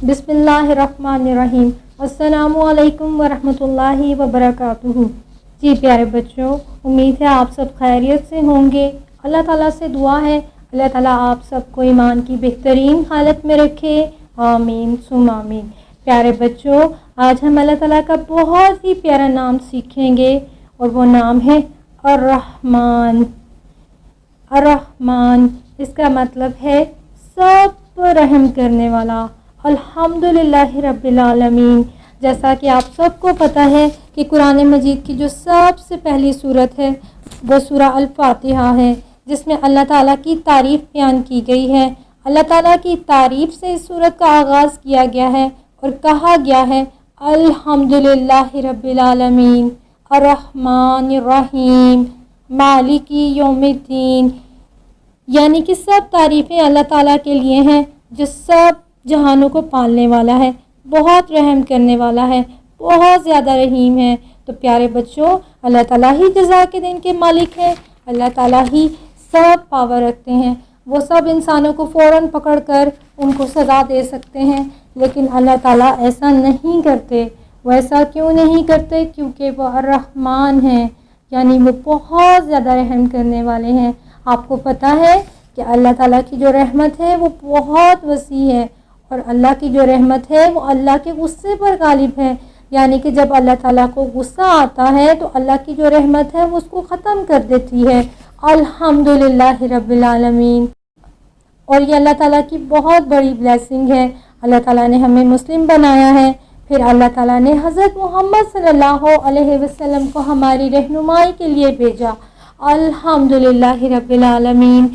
बिस्मिल्लाहिर्रहमानिर्रहीम। अस्सलामु अलैकुम वरहमतुल्लाहि वबरकातुहू। जी प्यारे बच्चों, उम्मीद है आप सब खैरियत से होंगे। अल्लाह ताला से दुआ है अल्लाह ताला आप सबको ईमान की बेहतरीन हालत में रखे। आमीन सुम आमीन। प्यारे बच्चों, आज हम अल्लाह ताला का बहुत ही प्यारा नाम सीखेंगे और वो नाम है अर्रहमान। अर्रहमान इसका मतलब है सब पर रहम करने वाला। अल्हम्दुलिल्लाहि रब्बिल आलमीन। जैसा कि आप सबको पता है कि कुरान मजीद की जो सबसे पहली सूरत है वो सूरा अल फातिहा है, जिसमें अल्लाह ताला की तारीफ़ बयान की गई है। अल्लाह ताला की तारीफ़ से इस सूरत का आगाज़ किया गया है और कहा गया है अल्हम्दुलिल्लाहि रब्बिल आलमीन अर्रहमानिर रहीम मालिकी यौमिद्दीन। यानी कि सब तारीफ़ें अल्लाह ताला के लिए हैं जो सब जहानों को पालने वाला है, बहुत रहम करने वाला है, बहुत ज़्यादा रहीम है। तो प्यारे बच्चों, अल्लाह ताला ही जज़ा के दिन के मालिक हैं, अल्लाह ताला ही सब पावर रखते हैं। वो सब इंसानों को फ़ौरन पकड़ कर उनको सज़ा दे सकते हैं, लेकिन अल्लाह ताला ऐसा नहीं करते। वो ऐसा क्यों नहीं करते? क्योंकि वो अर्रहमान हैं, यानी वो बहुत ज़्यादा रहम करने वाले हैं। आपको पता है कि अल्लाह ताला की जो रहमत है वो बहुत वसी है और अल्लाह की जो रहमत है वो अल्लाह के गुस्से पर गालिब है। यानी कि जब अल्लाह ताला को गुस्सा आता है तो अल्लाह की जो रहमत है वो उसको ख़त्म कर देती है। अल्हम्दुलिल्लाहि रब्बिल आलमीन। और ये अल्लाह ताला की बहुत बड़ी ब्लेसिंग है। अल्लाह ताला ने हमें मुस्लिम बनाया है, फिर अल्लाह ताला ने हज़रत मोहम्मद सल्लल्लाहु अलैहि वसल्लम को हमारी रहनुमाई के लिए भेजा। अल्हम्दुलिल्लाहि रब्बिल आलमीन।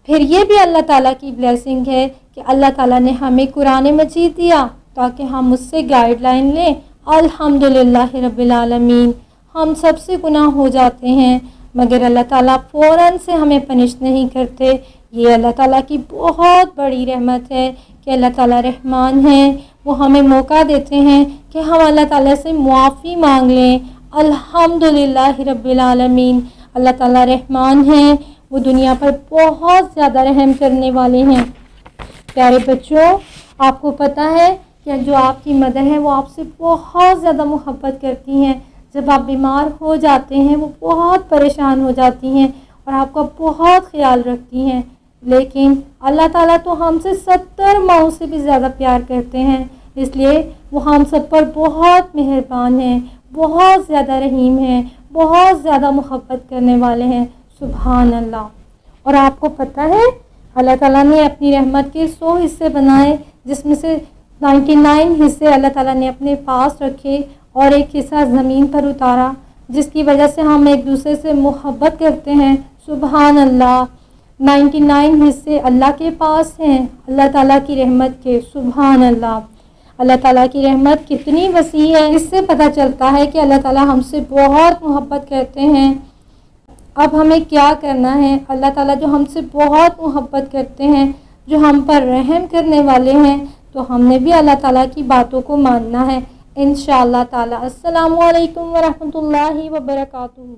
फिर ये भी अल्लाह ताला की ब्लेसिंग है कि अल्लाह ताला ने हमें कुरान मजीद दिया ताकि हम उससे गाइडलाइन लें। अल्हम्दुलिल्लाहि रब्बिल आलमीन। हम सबसे गुनाह हो जाते हैं मगर अल्लाह ताला फ़ौरन से हमें पनिश नहीं करते। ये अल्लाह ताला की बहुत बड़ी रहमत है कि अल्लाह ताला रहमान है। वो हमें मौका देते हैं कि हम अल्लाह ताला से मुआफ़ी मांग लें। अल्हम्दुलिल्लाहि रब्बिल आलमीन। अल्लाह ताला रहमान हैं, वो दुनिया पर बहुत ज़्यादा रहम करने वाले हैं। प्यारे बच्चों, आपको पता है कि जो आपकी मदर है वो आपसे बहुत ज़्यादा मोहब्बत करती हैं। जब आप बीमार हो जाते हैं वो बहुत परेशान हो जाती हैं और आपका बहुत ख्याल रखती हैं। लेकिन अल्लाह ताला तो हमसे 70 माओं से भी ज़्यादा प्यार करते हैं, इसलिए वो हम सब पर बहुत मेहरबान हैं, बहुत ज़्यादा रहीम हैं, बहुत ज़्यादा मोहब्बत करने वाले हैं। सुभान अल्लाह। और आपको पता है अल्लाह ताला ने अपनी रहमत के 100 हिस्से बनाए, जिसमें से 99 हिस्से अल्लाह ताला ने अपने पास रखे और एक हिस्सा ज़मीन पर उतारा, जिसकी वजह से हम एक दूसरे से मोहब्बत करते हैं। सुभान अल्लाह। 99 हिस्से अल्लाह के पास हैं, अल्लाह ताला की रहमत के। सुभान अल्लाह। अल्लाह ताला की रहमत कितनी वसी है, इससे पता चलता है कि अल्लाह ताला हमसे बहुत मोहब्बत करते हैं। अब हमें क्या करना है? अल्लाह ताला जो हमसे बहुत मोहब्बत करते हैं, जो हम पर रहम करने वाले हैं, तो हमने भी अल्लाह ताला की बातों को मानना है इंशाअल्लाह ताला। अस्सलामु अलैकुम वरहमतुल्लाहि वबरकातुहू।